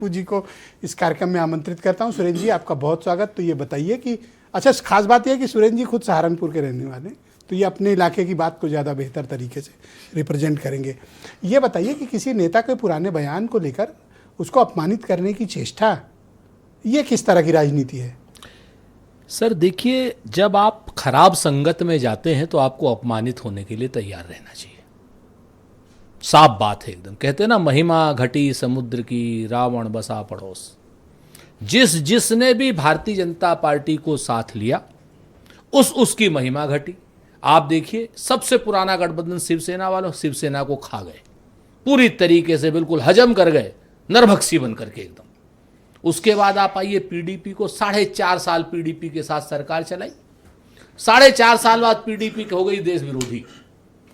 जी को इस कार्यक्रम में आमंत्रित करता हूं। सुरेंद्र जी, आपका बहुत स्वागत। तो ये बताइए कि अच्छा, खास बात यह है कि सुरेंद्र जी खुद सहारनपुर के रहने वाले, तो ये अपने इलाके की बात को ज़्यादा बेहतर तरीके से रिप्रेजेंट करेंगे। ये बताइए कि किसी नेता के पुराने बयान को लेकर उसको अपमानित करने की चेष्टा, ये किस तरह की राजनीति है? सर देखिए, जब आप खराब संगत में जाते हैं तो आपको अपमानित होने के लिए तैयार रहना चाहिए। साफ बात है एकदम। कहते हैं ना, महिमा घटी समुद्र की, रावण बसा पड़ोस। जिसने भी भारतीय जनता पार्टी को साथ लिया उसकी महिमा घटी। आप देखिए, सबसे पुराना गठबंधन शिवसेना वालों, शिवसेना को खा गए पूरी तरीके से, बिल्कुल हजम कर गए, नरभक्षी बन करके एकदम। उसके बाद आप आइए पीडीपी को, 4.5 साल पीडीपी के साथ सरकार चलाई। 4.5 साल बाद पीडीपी हो गई देश विरोधी।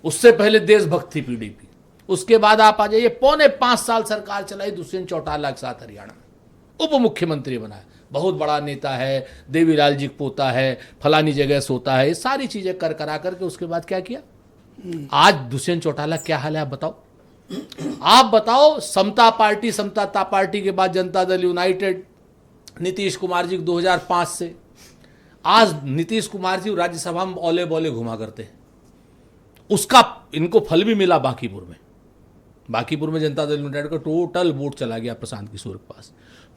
उससे पहले देशभक्त थी पीडीपी। उसके बाद आप आ जाइए, 4.25 साल सरकार चलाई दुष्यंत चौटाला के साथ हरियाणा में, उप मुख्यमंत्री बनाया। बहुत बड़ा नेता है, देवीलाल जी पोता है, फलानी जगह सोता है, ये सारी चीजें कर करा करके उसके बाद क्या किया? आज दुष्यंत चौटाला क्या हाल है आप बताओ? आप बताओ। समता पार्टी के बाद जनता दल यूनाइटेड, नीतीश कुमार जी 2005 से आज नीतीश कुमार जी राज्यसभा में औले बौले घुमा करते हैं। उसका इनको फल भी मिला बांकीपुर में जनता दल यूनाइटेड का टोटल वोट चला गया प्रशांत किशोर के पास।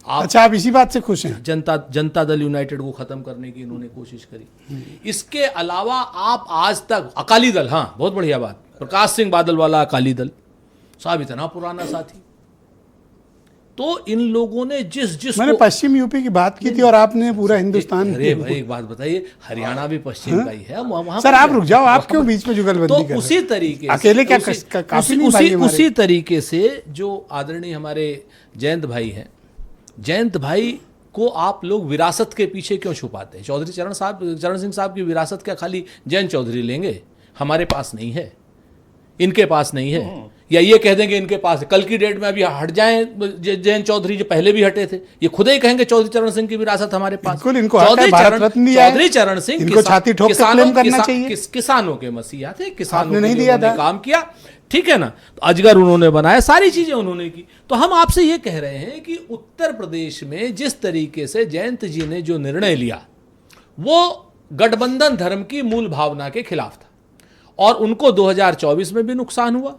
अच्छा, आप इसी बात से खुश हैं? जनता दल यूनाइटेड को खत्म करने की इन्होंने कोशिश करी। इसके अलावा आप आज तक अकाली दल, हाँ बहुत बढ़िया बात, प्रकाश सिंह बादल वाला अकाली दल साहब इतना पुराना साथी। तो इन लोगों ने जिस मैंने पश्चिम यूपी की बात की थी और आपने पूरा हिंदुस्तान। अरे भाई एक बात बताइए, हरियाणा भी पश्चिम का ही है। सर आप रुक जाओ, आप क्यों बीच में जुगलबंदी कर रहे हैं? उसी तरीके से अकेले क्या काफी नहीं भाई हमारे? उसी तरीके से जो आदरणीय हमारे जयंत भाई हैं, जयंत भाई को आप लोग विरासत के पीछे क्यों छुपाते हैं? चौधरी चरण सिंह साहब की विरासत क्या खाली जयंत चौधरी लेंगे? हमारे पास नहीं है, इनके पास नहीं है, या ये कह देंगे इनके पास है। कल की डेट में अभी हट जाएं जयंत चौधरी, जो पहले भी हटे थे, ये खुद ही कहेंगे चौधरी चरण सिंह की विरासत हमारे पास। चौधरी चरण सिंह किसानों के मसीहा थे, किसानों ने नहीं दिया था, काम किया, ठीक है ना। तो अजगर उन्होंने बनाया, सारी चीजें उन्होंने की। तो हम आपसे ये कह रहे हैं कि उत्तर प्रदेश में जिस तरीके से जयंत जी ने जो निर्णय लिया, वो गठबंधन धर्म की मूल भावना के खिलाफ था, और उनको 2024 में भी नुकसान हुआ,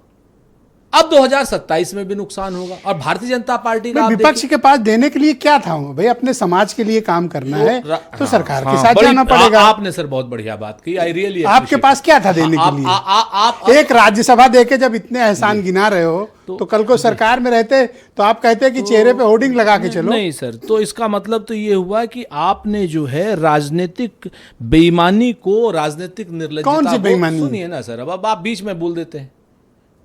अब 2027 में भी नुकसान होगा। और भारतीय जनता पार्टी का विपक्ष के पास देने के लिए क्या था? भाई अपने समाज के लिए काम करना है तो सरकार के साथ जाना पड़ेगा। आपने सर बहुत बढ़िया बात की, आई रियली। आपके पास क्या था देने के लिए? आप एक राज्यसभा देके जब इतने एहसान गिना रहे हो, तो कल को सरकार में रहते तो आप कहते कि चेहरे पे होर्डिंग लगा के चलो। नहीं सर, तो इसका मतलब तो ये हुआ कि आपने जो है राजनीतिक बेईमानी को, राजनीतिक निर्लज्जता, कौन सी बेईमानी? सुनिए ना सर, अब आप बीच में बोल देते हैं।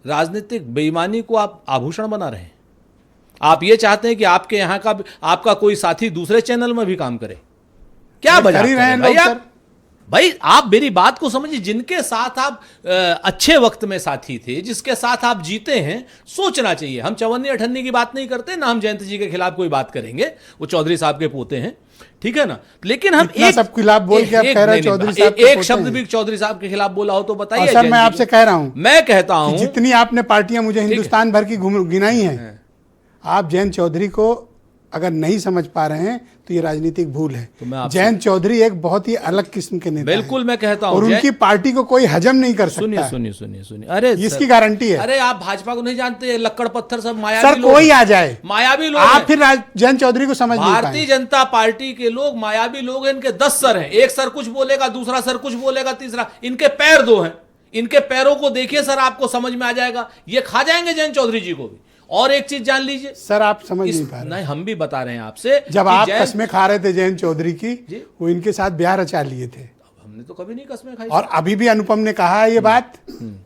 राजनीतिक बेईमानी को आप आभूषण बना रहे हैं। आप ये चाहते हैं कि आपके यहाँ का आपका कोई साथी दूसरे चैनल में भी काम करे? क्या बजा रहे हैं भाई? आप मेरी बात को समझिए। जिनके साथ आप अच्छे वक्त में साथी थे, जिसके साथ आप जीते हैं, सोचना चाहिए। हम चवन्नी अठन्नी की बात नहीं करते ना, हम जयंत जी के खिलाफ कोई बात करेंगे, वो चौधरी साहब के पोते हैं, ठीक है ना। लेकिन हम एक सब खिलाफ बोल के आप कह रहे हैं चौधरी साहब एक शब्द भी चौधरी साहब के खिलाफ बोला हो तो बताइए। सर मैं आपसे कह रहा हूं, मैं कहता हूं, जितनी आपने पार्टियां मुझे हिंदुस्तान भर की गिनाई हैं, आप जयंत चौधरी को अगर नहीं समझ पा रहे हैं तो ये राजनीतिक भूल है। तो जयंत चौधरी एक बहुत ही अलग किस्म के नेता बिल्कुल मैं कहता हूं, और उनकी पार्टी को कोई हजम नहीं कर सकता। सुनिए, अरे इसकी गारंटी है। अरे आप भाजपा को नहीं जानते, लक्कड़ पत्थर सब मायावी सर लोग, कोई आ जाए मायावी लोग, आप फिर जयंत चौधरी को समझ नहीं पाए। भारतीय जनता पार्टी के लोग मायावी लोग हैं। इनके 10 सर हैं, एक सर कुछ बोलेगा, दूसरा सर कुछ बोलेगा, तीसरा, इनके पैर 2 हैं। इनके पैरों को देखिए सर, आपको समझ में आ जाएगा, ये खा जाएंगे जयंत चौधरी जी को भी। और एक चीज जान लीजिए सर, आप समझ नहीं पा रहे। नहीं, हम भी बता रहे हैं आपसे। जब आप कस्में खा रहे थे जयंत चौधरी की, वो इनके साथ ब्याह रचा लिए थे। हमने तो कभी नहीं कस्में खाई। और अभी भी अनुपम ने कहा है ये बात,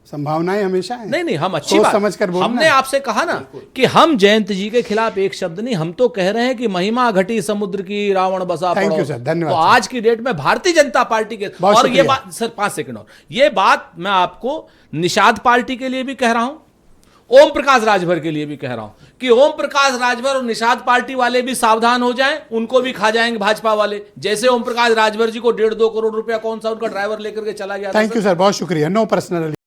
संभावनाएं हमेशा है। नहीं, हम अच्छी बात समझ कर बोलना। हमने आपसे कहा ना कि हम जयंत जी के खिलाफ एक शब्द नहीं, हम तो कह रहे हैं कि महिमा घटी समुद्र की, रावण बसा पड़ोस। थैंक यू सर, धन्यवाद। तो आज की डेट में भारतीय जनता पार्टी के, और ये बात सर 5 सेकंड और, ये बात मैं आपको निषाद पार्टी के लिए भी कह रहा हूं, ओम प्रकाश राजभर के लिए भी कह रहा हूं कि ओम प्रकाश राजभर और निषाद पार्टी वाले भी सावधान हो जाएं, उनको भी खा जाएंगे भाजपा वाले। जैसे ओम प्रकाश राजभर जी को 1.5-2 करोड़ रुपया कौन सा उनका ड्राइवर लेकर के चला गया। थैंक यू सर, बहुत शुक्रिया। No personal